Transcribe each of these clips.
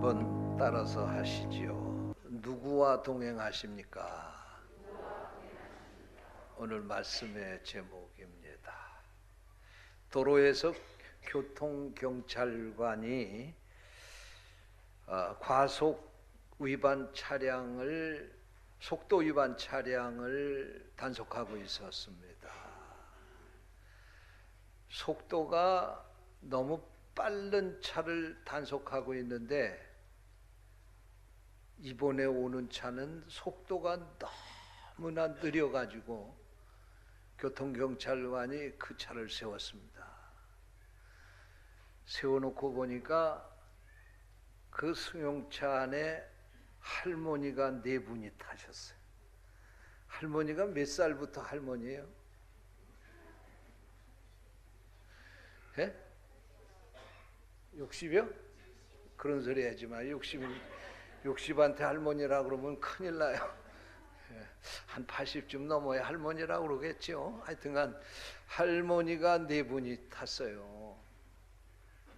한번 따라서 하시지요. 누구와 동행하십니까? 오늘 말씀의 제목입니다. 도로에서 교통경찰관이 과속 위반 차량을, 속도 위반 차량을 단속하고 있었습니다. 속도가 너무 빠른 차를 단속하고 있는데 이번에 오는 차는 속도가 너무나 느려가지고 교통경찰관이 그 차를 세웠습니다. 세워놓고 보니까 그 승용차 안에 할머니가 4분이 타셨어요. 할머니가 몇 살부터 할머니예요? 예? 60이요? 그런 소리 하지 마. 60한테 할머니라 그러면 큰일 나요. 한 80쯤 넘어야 할머니라 그러겠죠. 하여튼간 할머니가 4분이 탔어요.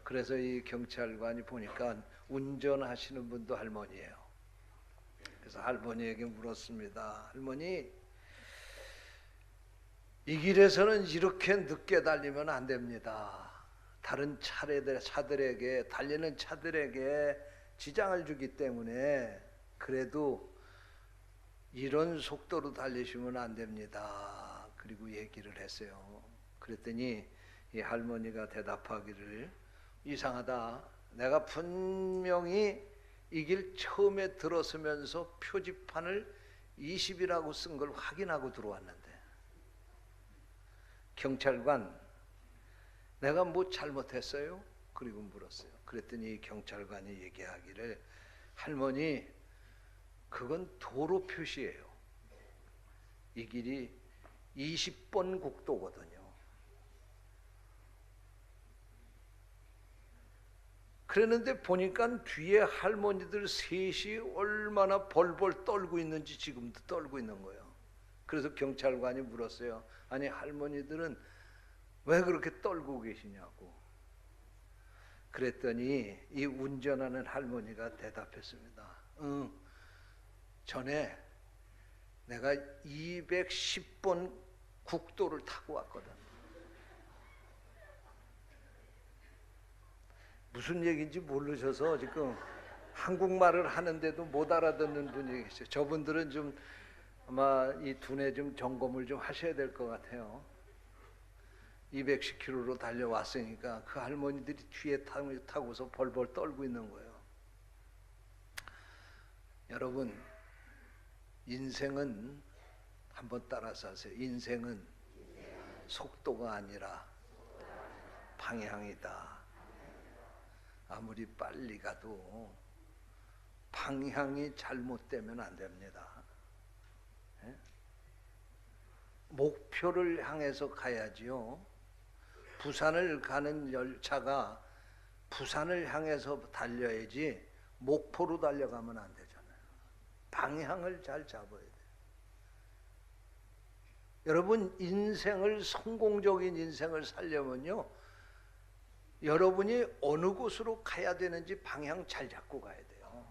그래서 이 경찰관이 보니까 운전하시는 분도 할머니예요. 그래서 할머니에게 물었습니다. 할머니, 이 길에서는 이렇게 늦게 달리면 안 됩니다. 다른 차들에게, 달리는 차들에게 지장을 주기 때문에 그래도 이런 속도로 달리시면 안 됩니다. 그리고 얘기를 했어요. 그랬더니 이 할머니가 대답하기를, 이상하다. 내가 분명히 이 길 처음에 들어서면서 표지판을 20이라고 쓴 걸 확인하고 들어왔는데, 경찰관, 내가 뭐 잘못했어요? 그리고 물었어요. 그랬더니 경찰관이 얘기하기를, 할머니, 그건 도로 표시예요. 이 길이 20번 국도거든요. 그랬는데 보니까 뒤에 할머니들 셋이 얼마나 벌벌 떨고 있는지 지금도 떨고 있는 거예요. 그래서 경찰관이 물었어요. 아니, 할머니들은 왜 그렇게 떨고 계시냐고. 그랬더니 이 운전하는 할머니가 대답했습니다. 전에 내가 210번 국도를 타고 왔거든. 무슨 얘기인지 모르셔서 지금 한국말을 하는데도 못 알아듣는 분이 계세요. 저분들은 좀 아마 이 두뇌 좀 점검을 좀 하셔야 될 것 같아요. 210km로 달려왔으니까 그 할머니들이 뒤에 타고서 벌벌 떨고 있는 거예요. 여러분, 인생은, 한번 따라서 하세요. 인생은 속도가 아니라 방향이다. 아무리 빨리 가도 방향이 잘못되면 안 됩니다. 예? 목표를 향해서 가야지요. 부산을 가는 열차가 부산을 향해서 달려야지 목포로 달려가면 안 되잖아요. 방향을 잘 잡아야 돼요. 여러분, 인생을, 성공적인 인생을 살려면요, 여러분이 어느 곳으로 가야 되는지 방향 잘 잡고 가야 돼요.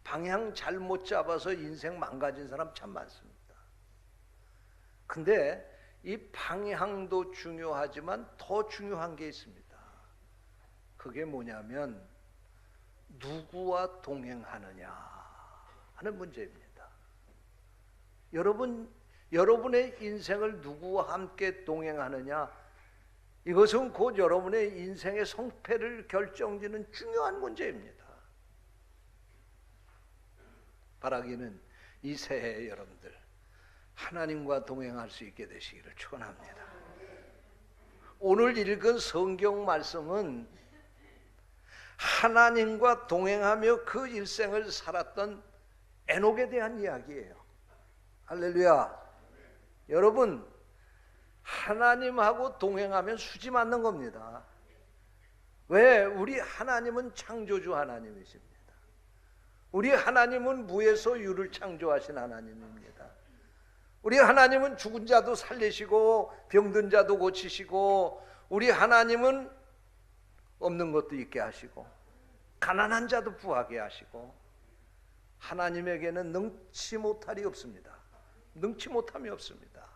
방향 잘못 잡아서 인생 망가진 사람 참 많습니다. 근데 이 방향도 중요하지만 더 중요한 게 있습니다. 그게 뭐냐면 누구와 동행하느냐 하는 문제입니다. 여러분의 인생을 누구와 함께 동행하느냐, 이것은 곧 여러분의 인생의 성패를 결정짓는 중요한 문제입니다. 바라기는 이 새해 여러분들 하나님과 동행할 수 있게 되시기를 축원합니다. 오늘 읽은 성경 말씀은 하나님과 동행하며 그 일생을 살았던 에녹에 대한 이야기예요. 할렐루야. 여러분, 하나님하고 동행하면 수지 맞는 겁니다. 왜? 우리 하나님은 창조주 하나님이십니다. 우리 하나님은 무에서 유를 창조하신 하나님입니다. 우리 하나님은 죽은 자도 살리시고 병든 자도 고치시고, 우리 하나님은 없는 것도 있게 하시고, 가난한 자도 부하게 하시고 하나님에게는 능치 못할이 없습니다. 능치 못함이 없습니다.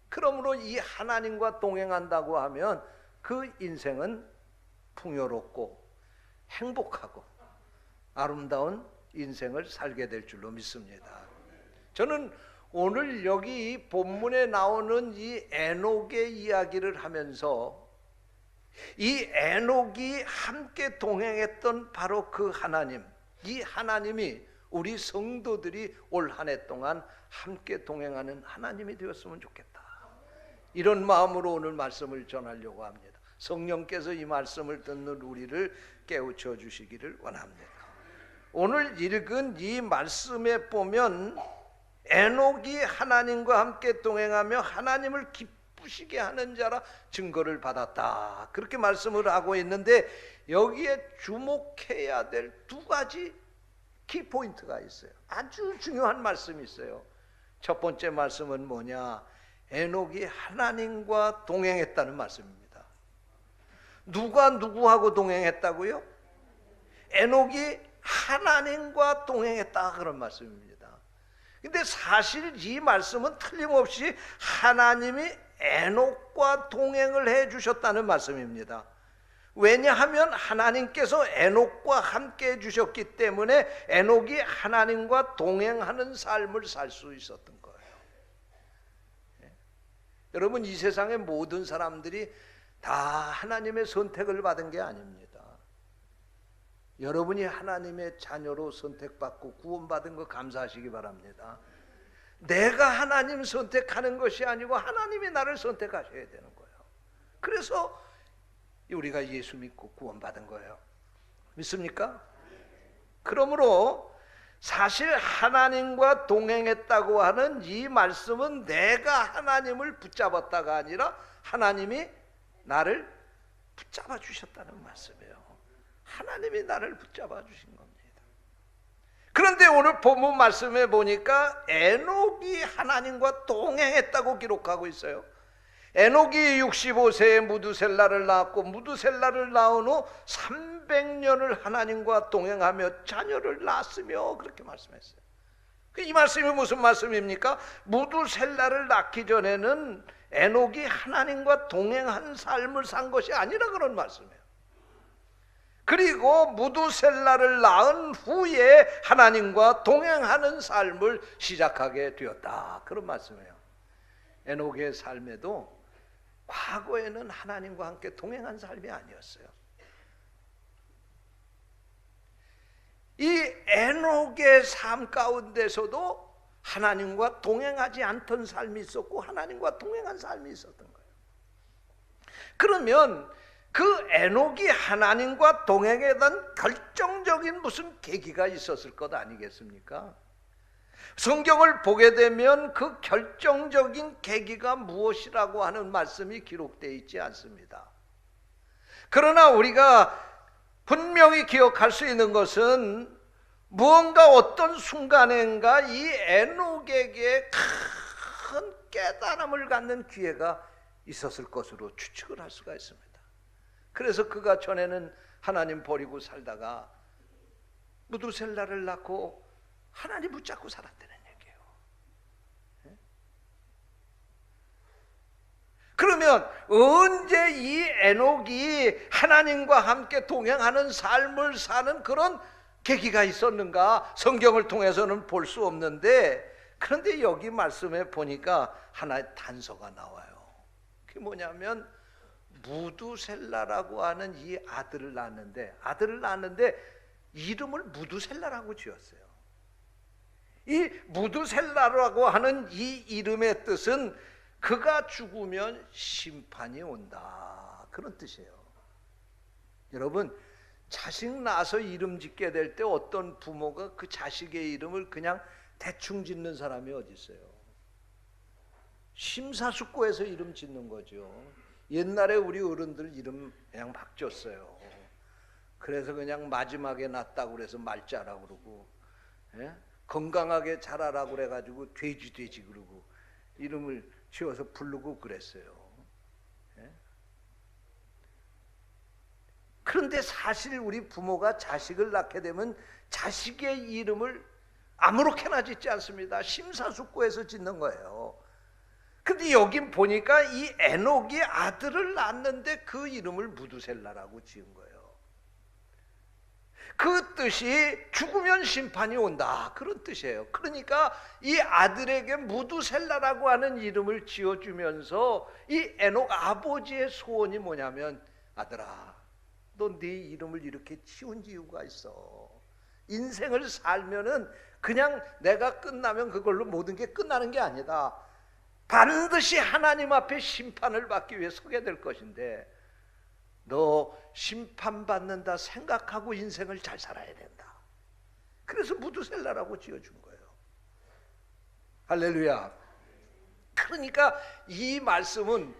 그러므로 이 하나님과 동행한다고 하면 그 인생은 풍요롭고 행복하고 아름다운 인생을 살게 될 줄로 믿습니다. 저는 오늘 여기 이 본문에 나오는 이 에녹의 이야기를 하면서 이 에녹이 함께 동행했던 바로 그 하나님, 이 하나님이 우리 성도들이 올 한 해 동안 함께 동행하는 하나님이 되었으면 좋겠다. 이런 마음으로 오늘 말씀을 전하려고 합니다. 성령께서 이 말씀을 듣는 우리를 깨우쳐 주시기를 원합니다. 오늘 읽은 이 말씀에 보면 에녹이 하나님과 함께 동행하며 하나님을 기쁘시게 하는 자라 증거를 받았다. 그렇게 말씀을 하고 있는데 여기에 주목해야 될 두 가지 키포인트가 있어요. 아주 중요한 말씀이 있어요. 첫 번째 말씀은 뭐냐? 에녹이 하나님과 동행했다는 말씀입니다. 누가 누구하고 동행했다고요? 에녹이 하나님과 동행했다 그런 말씀입니다. 근데 사실 이 말씀은 틀림없이 하나님이 에녹과 동행을 해 주셨다는 말씀입니다. 왜냐하면 하나님께서 에녹과 함께 해 주셨기 때문에 에녹이 하나님과 동행하는 삶을 살 수 있었던 거예요. 여러분, 이 세상의 모든 사람들이 다 하나님의 선택을 받은 게 아닙니다. 여러분이 하나님의 자녀로 선택받고 구원받은 거 감사하시기 바랍니다. 내가 하나님 선택하는 것이 아니고 하나님이 나를 선택하셔야 되는 거예요. 그래서 우리가 예수 믿고 구원받은 거예요. 믿습니까? 그러므로 사실 하나님과 동행했다고 하는 이 말씀은 내가 하나님을 붙잡았다가 아니라 하나님이 나를 붙잡아 주셨다는 말씀이에요. 하나님이 나를 붙잡아 주신 겁니다. 그런데 오늘 본문 말씀에 보니까 에녹이 하나님과 동행했다고 기록하고 있어요. 에녹이 65세에 무두셀라를 낳았고 무두셀라를 낳은 후 300년을 하나님과 동행하며 자녀를 낳았으며 그렇게 말씀했어요. 이 말씀이 무슨 말씀입니까? 무두셀라를 낳기 전에는 에녹이 하나님과 동행한 삶을 산 것이 아니라 그런 말씀이에요. 그리고 무두셀라를 낳은 후에 하나님과 동행하는 삶을 시작하게 되었다. 그런 말씀이에요. 에녹의 삶에도 과거에는 하나님과 함께 동행한 삶이 아니었어요. 이 에녹의 삶 가운데서도 하나님과 동행하지 않던 삶이 있었고 하나님과 동행한 삶이 있었던 거예요. 그러면 그 에녹이 하나님과 동행했던 결정적인 무슨 계기가 있었을 것 아니겠습니까? 성경을 보게 되면 그 결정적인 계기가 무엇이라고 하는 말씀이 기록되어 있지 않습니다. 그러나 우리가 분명히 기억할 수 있는 것은 무언가 어떤 순간인가 이 에녹에게 큰 깨달음을 갖는 기회가 있었을 것으로 추측을 할 수가 있습니다. 그래서 그가 전에는 하나님 버리고 살다가 무두셀라를 낳고 하나님 붙잡고 살았다는 얘기예요. 그러면 언제 이 에녹이 하나님과 함께 동행하는 삶을 사는 그런 계기가 있었는가? 성경을 통해서는 볼 수 없는데, 그런데 여기 말씀에 보니까 하나의 단서가 나와요. 그게 뭐냐면 무두셀라라고 하는 이 아들을 낳았는데 이름을 무두셀라라고 지었어요. 이 무두셀라라고 하는 이 이름의 뜻은 그가 죽으면 심판이 온다, 그런 뜻이에요. 여러분, 자식 낳아서 이름 짓게 될 때 어떤 부모가 그 자식의 이름을 그냥 대충 짓는 사람이 어디 있어요? 심사숙고해서 이름 짓는 거죠. 옛날에 우리 어른들 이름 그냥 막 줬어요. 그래서 그냥 마지막에 낳았다고 그래서 말자라고 그러고, 예? 건강하게 자라라고 그래가지고 돼지 그러고 이름을 지어서 부르고 그랬어요. 예? 그런데 사실 우리 부모가 자식을 낳게 되면 자식의 이름을 아무렇게나 짓지 않습니다. 심사숙고해서 짓는 거예요. 근데 여긴 보니까 이 에녹이 아들을 낳았는데 그 이름을 무두셀라라고 지은 거예요. 그 뜻이 죽으면 심판이 온다, 그런 뜻이에요. 그러니까 이 아들에게 무두셀라라고 하는 이름을 지어주면서 이 에녹 아버지의 소원이 뭐냐면, 아들아, 너 네 이름을 이렇게 지은 이유가 있어. 인생을 살면은 그냥 내가 끝나면 그걸로 모든 게 끝나는 게 아니다. 반드시 하나님 앞에 심판을 받기 위해 서게 될 것인데, 너 심판받는다 생각하고 인생을 잘 살아야 된다. 그래서 무두셀라라고 지어준 거예요. 할렐루야. 그러니까 이 말씀은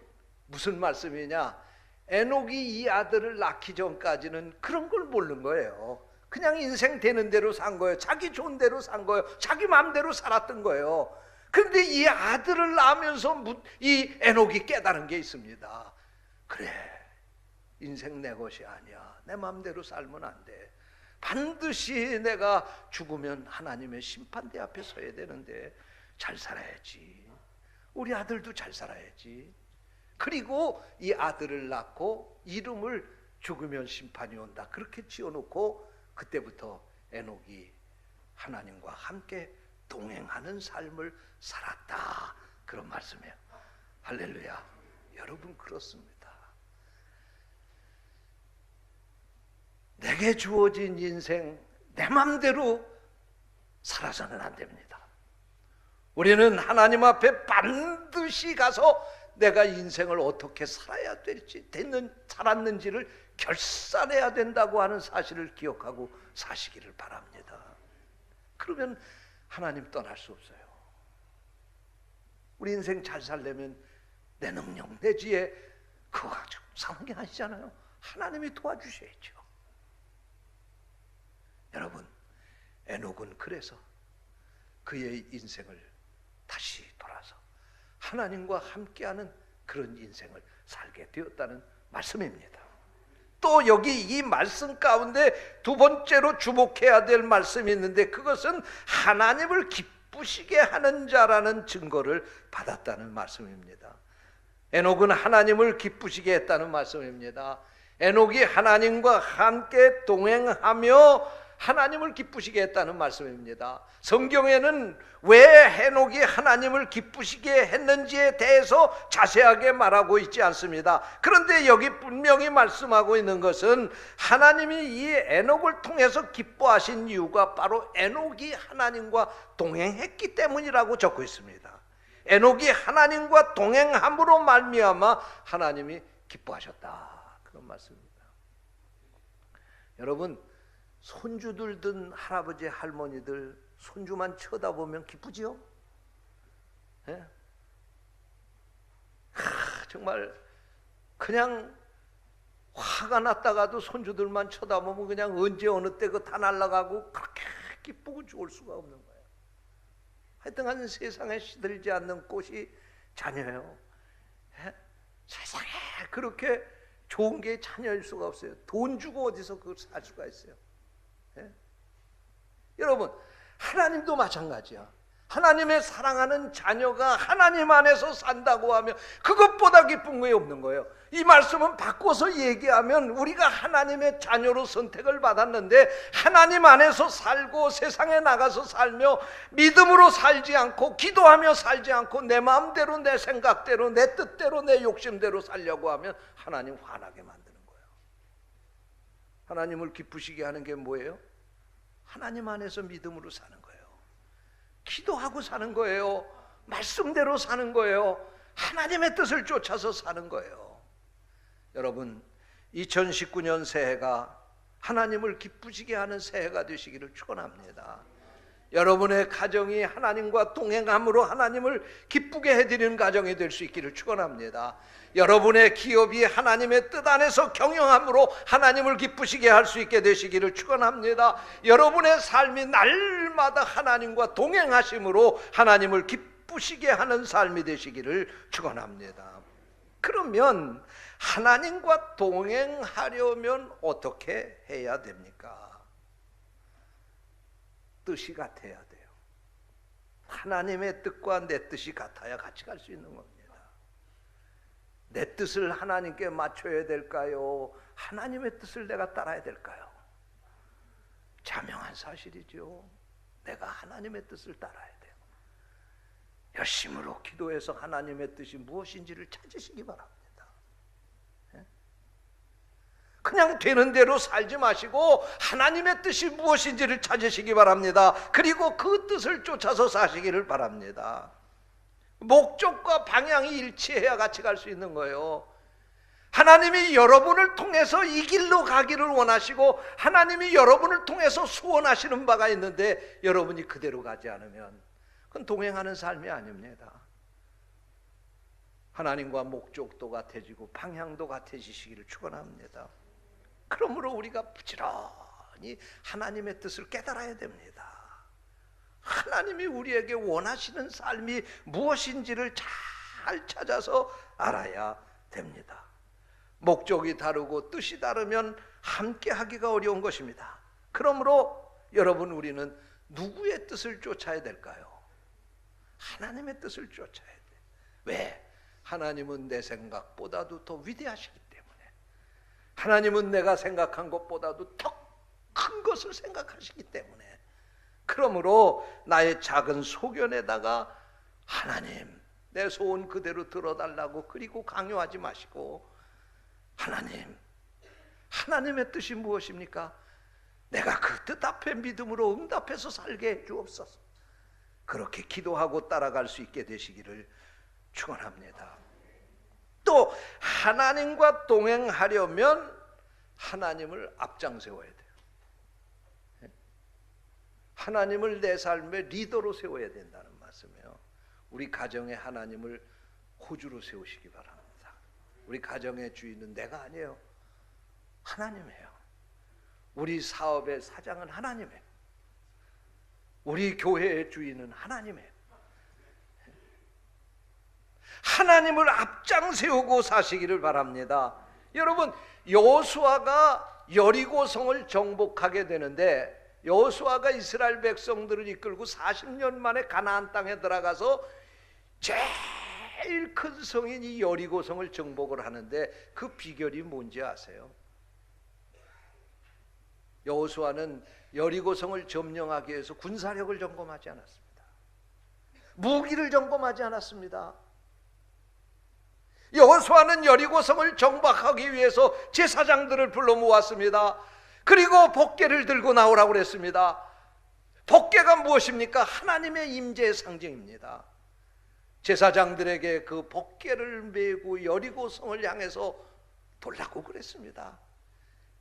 무슨 말씀이냐, 에녹이 이 아들을 낳기 전까지는 그런 걸 모르는 거예요. 그냥 인생 되는 대로 산 거예요. 자기 좋은 대로 산 거예요. 자기 마음대로 살았던 거예요. 그런데 이 아들을 낳으면서 이 에녹이 깨달은 게 있습니다. 그래, 인생 내 것이 아니야. 내 마음대로 살면 안 돼. 반드시 내가 죽으면 하나님의 심판대 앞에 서야 되는데 잘 살아야지. 우리 아들도 잘 살아야지. 그리고 이 아들을 낳고 이름을 죽으면 심판이 온다, 그렇게 지어놓고 그때부터 에녹이 하나님과 함께 동행하는 삶을 살았다, 그런 말씀이에요. 할렐루야. 여러분, 그렇습니다. 내게 주어진 인생 내 맘대로 살아서는 안 됩니다. 우리는 하나님 앞에 반드시 가서 내가 인생을 어떻게 살아야 될지, 살았는지를 결산해야 된다고 하는 사실을 기억하고 사시기를 바랍니다. 그러면 하나님 떠날 수 없어요. 우리 인생 잘 살려면 내 능력, 내 지혜 그거 가지고 사는 게 아니잖아요. 하나님이 도와주셔야죠. 여러분, 에녹은 그래서 그의 인생을 다시 돌아서 하나님과 함께하는 그런 인생을 살게 되었다는 말씀입니다. 또 여기 이 말씀 가운데 두 번째로 주목해야 될 말씀이 있는데, 그것은 하나님을 기쁘시게 하는 자라는 증거를 받았다는 말씀입니다. 에녹은 하나님을 기쁘시게 했다는 말씀입니다. 에녹이 하나님과 함께 동행하며 하나님을 기쁘시게 했다는 말씀입니다. 성경에는 왜 에녹이 하나님을 기쁘시게 했는지에 대해서 자세하게 말하고 있지 않습니다. 그런데 여기 분명히 말씀하고 있는 것은 하나님이 이 에녹을 통해서 기뻐하신 이유가 바로 에녹이 하나님과 동행했기 때문이라고 적고 있습니다. 에녹이 하나님과 동행함으로 말미암아 하나님이 기뻐하셨다, 그런 말씀입니다. 여러분, 손주들든 할아버지 할머니들 손주만 쳐다보면 기쁘지요? 예? 정말 그냥 화가 났다가도 손주들만 쳐다보면 그냥 언제 어느 때 그 다 날아가고 그렇게 기쁘고 좋을 수가 없는 거예요. 하여튼간 세상에 시들지 않는 꽃이 자녀예요. 예? 세상에 그렇게 좋은 게 자녀일 수가 없어요. 돈 주고 어디서 그걸 살 수가 있어요? 예? 여러분, 하나님도 마찬가지야. 하나님의 사랑하는 자녀가 하나님 안에서 산다고 하면 그것보다 기쁜 게 없는 거예요. 이 말씀은 바꿔서 얘기하면 우리가 하나님의 자녀로 선택을 받았는데 하나님 안에서 살고 세상에 나가서 살며 믿음으로 살지 않고 기도하며 살지 않고 내 마음대로 내 생각대로 내 뜻대로 내 욕심대로 살려고 하면 하나님 화나게 만드는 거예요. 하나님을 기쁘시게 하는 게 뭐예요? 하나님 안에서 믿음으로 사는 거예요. 기도하고 사는 거예요. 말씀대로 사는 거예요. 하나님의 뜻을 쫓아서 사는 거예요. 여러분, 2019년 새해가 하나님을 기쁘시게 하는 새해가 되시기를 축원합니다. 여러분의 가정이 하나님과 동행함으로 하나님을 기쁘게 해드리는 가정이 될 수 있기를 축원합니다. 여러분의 기업이 하나님의 뜻 안에서 경영함으로 하나님을 기쁘시게 할 수 있게 되시기를 축원합니다. 여러분의 삶이 날마다 하나님과 동행하심으로 하나님을 기쁘시게 하는 삶이 되시기를 축원합니다. 그러면 하나님과 동행하려면 어떻게 해야 됩니까? 뜻이 같아야 돼요. 하나님의 뜻과 내 뜻이 같아야 같이 갈 수 있는 겁니다. 내 뜻을 하나님께 맞춰야 될까요? 하나님의 뜻을 내가 따라야 될까요? 자명한 사실이죠. 내가 하나님의 뜻을 따라야 돼요. 열심으로 기도해서 하나님의 뜻이 무엇인지를 찾으시기 바랍니다. 그냥 되는 대로 살지 마시고 하나님의 뜻이 무엇인지를 찾으시기 바랍니다. 그리고 그 뜻을 쫓아서 사시기를 바랍니다. 목적과 방향이 일치해야 같이 갈 수 있는 거예요. 하나님이 여러분을 통해서 이 길로 가기를 원하시고 하나님이 여러분을 통해서 소원하시는 바가 있는데 여러분이 그대로 가지 않으면 그건 동행하는 삶이 아닙니다. 하나님과 목적도 같아지고 방향도 같아지시기를 축원합니다. 그러므로 우리가 부지런히 하나님의 뜻을 깨달아야 됩니다. 하나님이 우리에게 원하시는 삶이 무엇인지를 잘 찾아서 알아야 됩니다. 목적이 다르고 뜻이 다르면 함께 하기가 어려운 것입니다. 그러므로 여러분, 우리는 누구의 뜻을 쫓아야 될까요? 하나님의 뜻을 쫓아야 돼. 왜? 하나님은 내 생각보다도 더 위대하시기 때문에. 하나님은 내가 생각한 것보다도 더 큰 것을 생각하시기 때문에. 그러므로 나의 작은 소견에다가 하나님, 내 소원 그대로 들어달라고 그리고 강요하지 마시고, 하나님, 하나님의 뜻이 무엇입니까? 내가 그 뜻 앞에 믿음으로 응답해서 살게 해 주옵소서. 그렇게 기도하고 따라갈 수 있게 되시기를 축원합니다. 또 하나님과 동행하려면 하나님을 앞장세워야 돼요. 하나님을 내 삶의 리더로 세워야 된다는 말씀이에요. 우리 가정에 하나님을 호주로 세우시기 바랍니다. 우리 가정의 주인은 내가 아니에요. 하나님이에요. 우리 사업의 사장은 하나님이에요. 우리 교회의 주인은 하나님이에요. 하나님을 앞장 세우고 사시기를 바랍니다. 여러분, 여호수아가 여리고성을 정복하게 되는데, 여호수아가 이스라엘 백성들을 이끌고 40년 만에 가나안 땅에 들어가서 제일 큰 성인 이 여리고성을 정복을 하는데 그 비결이 뭔지 아세요? 여호수아는 여리고성을 점령하기 위해서 군사력을 점검하지 않았습니다. 무기를 점검하지 않았습니다. 여호수아는 여리고성을 정박하기 위해서 제사장들을 불러 모았습니다. 그리고 복궤를 들고 나오라고 그랬습니다. 복궤가 무엇입니까? 하나님의 임재의 상징입니다. 제사장들에게 그 복궤를 메고 여리고성을 향해서 돌라고 그랬습니다.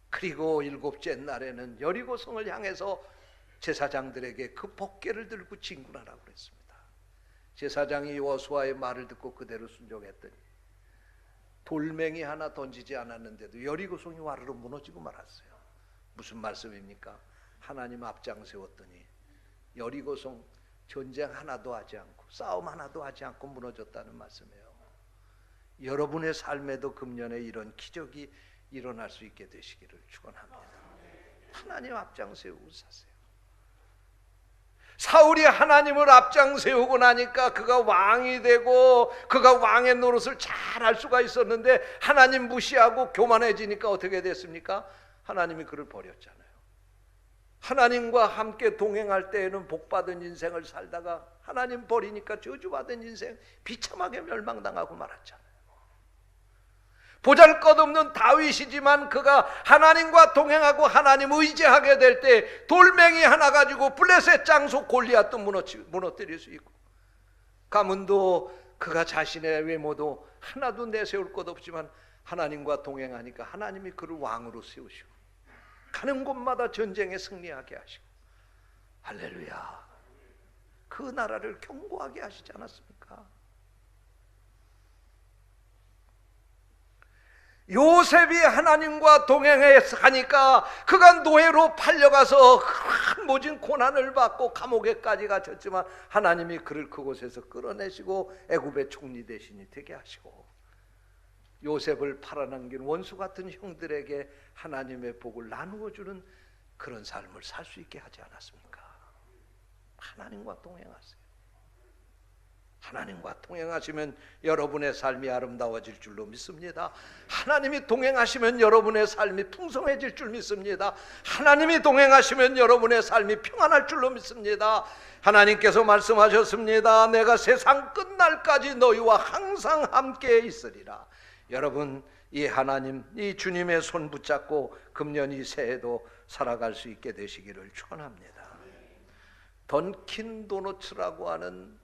그리고 일곱째 날에는 여리고성을 향해서 제사장들에게 그 복궤를 들고 진군하라고 그랬습니다. 제사장이 여호수아의 말을 듣고 그대로 순종했더니 돌멩이 하나 던지지 않았는데도 여리고성이 와르르 무너지고 말았어요. 무슨 말씀입니까? 하나님 앞장 세웠더니 여리고성 전쟁 하나도 하지 않고 싸움 하나도 하지 않고 무너졌다는 말씀이에요. 여러분의 삶에도 금년에 이런 기적이 일어날 수 있게 되시기를 축원합니다. 하나님 앞장 세우고 사세요. 사울이 하나님을 앞장 세우고 나니까 그가 왕이 되고 그가 왕의 노릇을 잘 할 수가 있었는데, 하나님 무시하고 교만해지니까 어떻게 됐습니까? 하나님이 그를 버렸잖아요. 하나님과 함께 동행할 때에는 복받은 인생을 살다가 하나님 버리니까 저주받은 인생, 비참하게 멸망당하고 말았잖아요. 보잘것없는 다윗이지만 그가 하나님과 동행하고 하나님 의지하게 될 때 돌멩이 하나 가지고 블레셋 장수 골리앗도 무너뜨릴 수 있고, 가문도 그가 자신의 외모도 하나도 내세울 것 없지만 하나님과 동행하니까 하나님이 그를 왕으로 세우시고 가는 곳마다 전쟁에 승리하게 하시고, 할렐루야, 그 나라를 견고하게 하시지 않았습니까? 요셉이 하나님과 동행하니까 그가 노예로 팔려가서 큰 모진 고난을 받고 감옥에까지 갇혔지만 하나님이 그를 그곳에서 끌어내시고 애굽의 총리 대신이 되게 하시고, 요셉을 팔아넘긴 원수 같은 형들에게 하나님의 복을 나누어 주는 그런 삶을 살 수 있게 하지 않았습니까? 하나님과 동행하세요. 하나님과 동행하시면 여러분의 삶이 아름다워질 줄로 믿습니다. 하나님이 동행하시면 여러분의 삶이 풍성해질 줄 믿습니다. 하나님이 동행하시면 여러분의 삶이 평안할 줄로 믿습니다. 하나님께서 말씀하셨습니다. 내가 세상 끝날까지 너희와 항상 함께 있으리라. 여러분, 이 하나님, 이 주님의 손 붙잡고 금년 이 새해도 살아갈 수 있게 되시기를 축원합니다. 던킨 도너츠라고 하는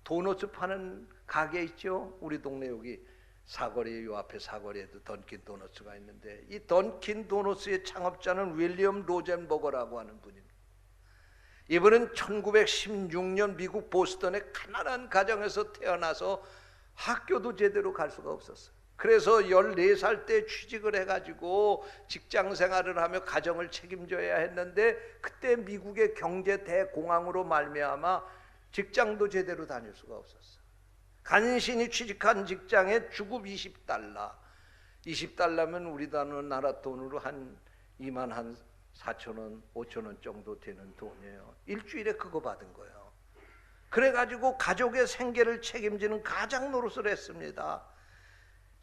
도너츠 파는 가게 있죠? 우리 동네 여기 사거리, 요 앞에 사거리에도 던킨 도너츠가 있는데, 이 던킨 도너츠의 창업자는 윌리엄 로젠버거라고 하는 분입니다. 이분은 1916년 미국 보스턴의 가난한 가정에서 태어나서 학교도 제대로 갈 수가 없었어요. 그래서 14살 때 취직을 해가지고 직장 생활을 하며 가정을 책임져야 했는데, 그때 미국의 경제 대공황으로 말미암아 직장도 제대로 다닐 수가 없었어요. 간신히 취직한 직장에 주급 20달러, 20달러면 우리나라 돈으로 한 2만 한 4천 원, 5천 원 정도 되는 돈이에요. 일주일에 그거 받은 거예요. 그래가지고 가족의 생계를 책임지는 가장 노릇을 했습니다.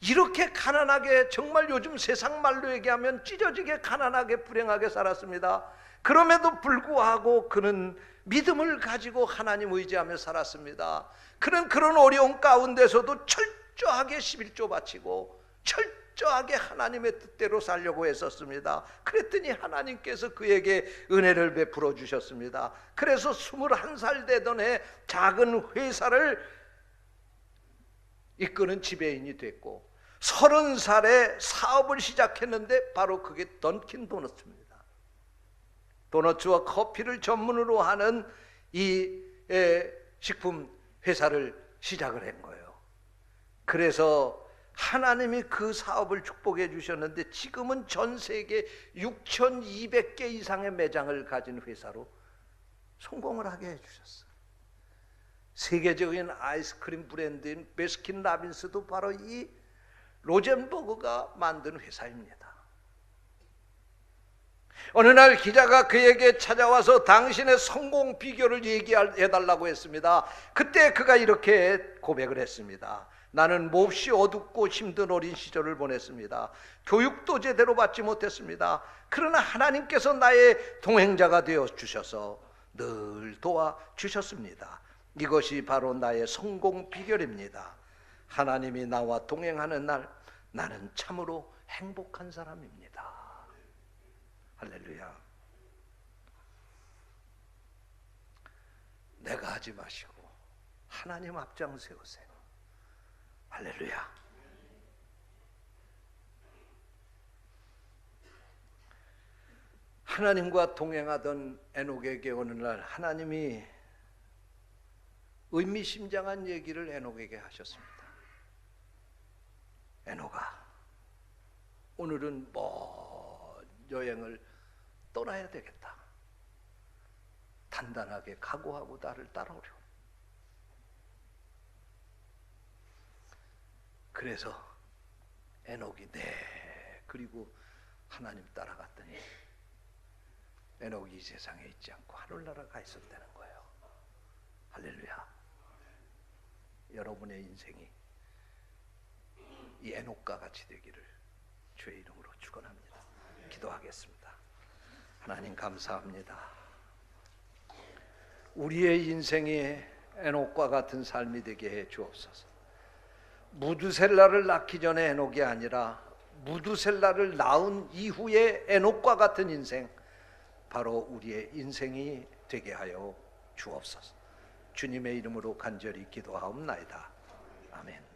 이렇게 가난하게, 정말 요즘 세상 말로 얘기하면 찢어지게 가난하게 불행하게 살았습니다. 그럼에도 불구하고 그는 믿음을 가지고 하나님 의지하며 살았습니다. 그는 그런 어려운 가운데서도 철저하게 11조 바치고 철저하게 하나님의 뜻대로 살려고 했었습니다. 그랬더니 하나님께서 그에게 은혜를 베풀어 주셨습니다. 그래서 21살 되던 해 작은 회사를 이끄는 지배인이 됐고, 30살에 사업을 시작했는데 바로 그게 던킨 도너츠입니다. 도너츠와 커피를 전문으로 하는 이 식품 회사를 시작을 한 거예요. 그래서 하나님이 그 사업을 축복해 주셨는데, 지금은 전 세계 6,200개 이상의 매장을 가진 회사로 성공을 하게 해주셨어요. 세계적인 아이스크림 브랜드인 베스킨 라빈스도 바로 이 로젠버그가 만든 회사입니다. 어느 날 기자가 그에게 찾아와서 당신의 성공 비결을 얘기해달라고 했습니다. 그때 그가 이렇게 고백을 했습니다. 나는 몹시 어둡고 힘든 어린 시절을 보냈습니다. 교육도 제대로 받지 못했습니다. 그러나 하나님께서 나의 동행자가 되어 주셔서 늘 도와주셨습니다. 이것이 바로 나의 성공 비결입니다. 하나님이 나와 동행하는 날 나는 참으로 행복한 사람입니다. 할렐루야. 내가 하지 마시고 하나님 앞장 세우세요. 할렐루야. 하나님과 동행하던 에녹에게 어느 날 하나님이 의미심장한 얘기를 에녹에게 하셨습니다. 에녹아, 오늘은 먼 여행을 떠나야 되겠다. 단단하게 각오하고 나를 따라오렴. 그래서 에녹이 그리고 하나님 따라갔더니 에녹이 이 세상에 있지 않고 하늘나라 가 있었다는 거예요. 할렐루야. 여러분의 인생이 이 에녹과 같이 되기를 주의 이름으로 축원합니다. 기도하겠습니다. 하나님 감사합니다. 우리의 인생이 에녹과 같은 삶이 되게 해 주옵소서. 무두셀라를 낳기 전에 에녹이 아니라 무두셀라를 낳은 이후에 에녹과 같은 인생, 바로 우리의 인생이 되게 하여 주옵소서. 주님의 이름으로 간절히 기도하옵나이다. 아멘.